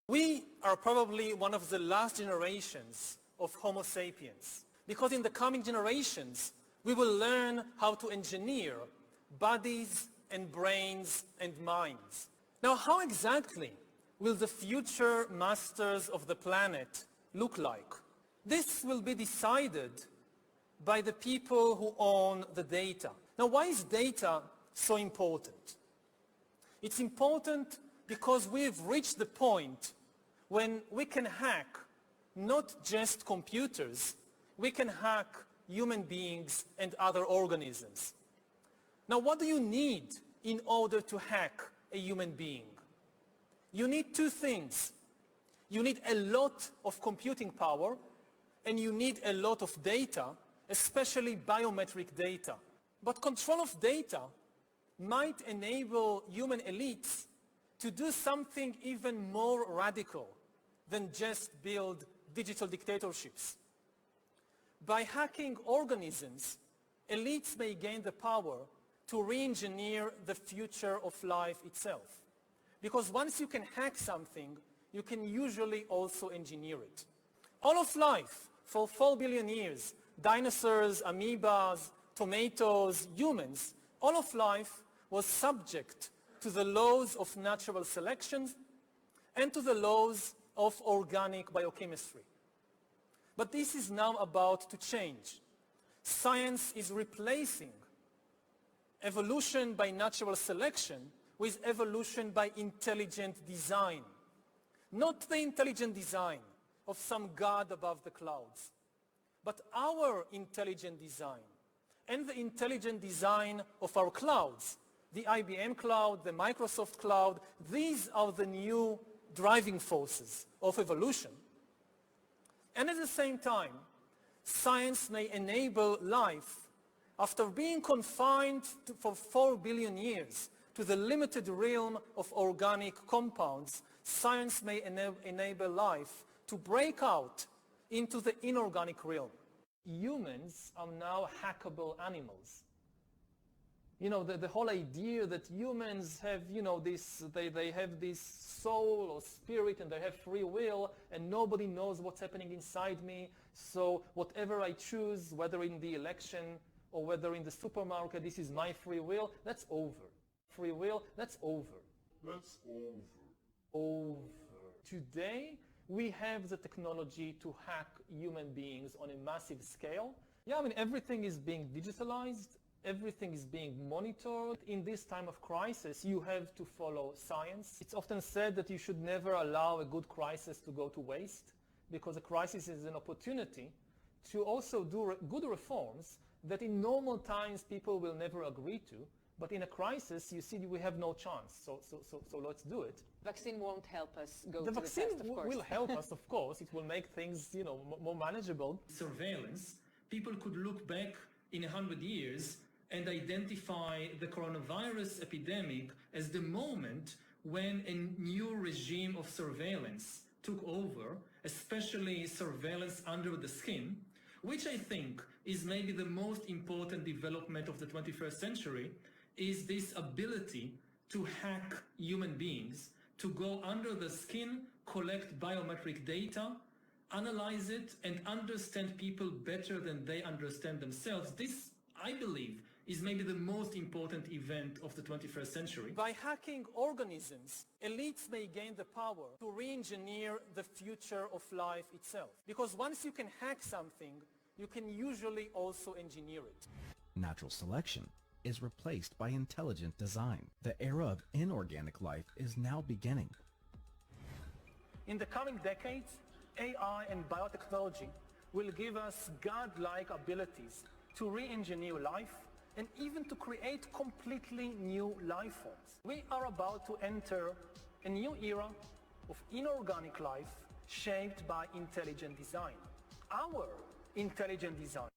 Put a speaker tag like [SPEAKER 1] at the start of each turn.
[SPEAKER 1] We are probably one of the last generations of Homo sapiens, because in the coming generations, we will learn how to engineer bodies and brains and minds. Now, how exactly will the future masters of the planet look like? This will be decided by the people who own the data. Now, why is data so important? It's important because we've reached the point when we can hack not just computers, we can hack human beings and other organisms. Now, what do you need in order to hack a human being? You need two things. You need a lot of computing power, and you need a lot of data, especially biometric data. But control of data might enable human elites to do something even more radical than just build digital dictatorships. By hacking organisms, elites may gain the power to re-engineer the future of life itself. Because once you can hack something, you can usually also engineer it. All of life, for 4 billion years, dinosaurs, amoebas, tomatoes, humans, all of life was subject to the laws of natural selection and to the laws of organic biochemistry. But this is now about to change. Science is replacing evolution by natural selection with evolution by intelligent design. Not the intelligent design of some god above the clouds, but our intelligent design and the intelligent design of our clouds, the IBM cloud, the Microsoft cloud. These are the new driving forces of evolution. And at the same time, science may enable life, after being confined for 4 billion years to the limited realm of organic compounds, science may enable life to break out into the inorganic realm. Humans are now hackable animals. You know, the whole idea that humans have, you know, they have this soul or spirit and they have free will and nobody knows what's happening inside me. So whatever I choose, whether in the election or whether in the supermarket, this is my free will, that's over. Free will, that's over.
[SPEAKER 2] That's over.
[SPEAKER 1] Over. Today, we have the technology to hack human beings on a massive scale. Yeah, I mean, everything is being digitalized. Everything is being monitored. In this time of crisis, you have to follow science. It's often said that you should never allow a good crisis to go to waste, because a crisis is an opportunity to also do good reforms that in normal times people will never agree to. But in a crisis, you see, we have no chance. So let's do it.
[SPEAKER 3] Vaccine won't help us go
[SPEAKER 1] the
[SPEAKER 3] to the test, of course.
[SPEAKER 1] vaccine will help us, of course. It will make things, you know, more manageable.
[SPEAKER 4] Surveillance, people could look back in 100 years and identify the coronavirus epidemic as the moment when a new regime of surveillance took over, especially surveillance under the skin, which I think is maybe the most important development of the 21st century, is this ability to hack human beings, to go under the skin, collect biometric data, analyze it, and understand people better than they understand themselves. This, I believe, is maybe the most important event of the 21st century.
[SPEAKER 1] By hacking organisms, elites may gain the power to re-engineer the future of life itself. Because once you can hack something, you can usually also engineer it.
[SPEAKER 5] Natural selection is replaced by intelligent design. The era of inorganic life is now beginning.
[SPEAKER 1] In the coming decades, AI and biotechnology will give us godlike abilities to re-engineer life and even to create completely new life forms. We are about to enter a new era of inorganic life shaped by intelligent design. Our intelligent design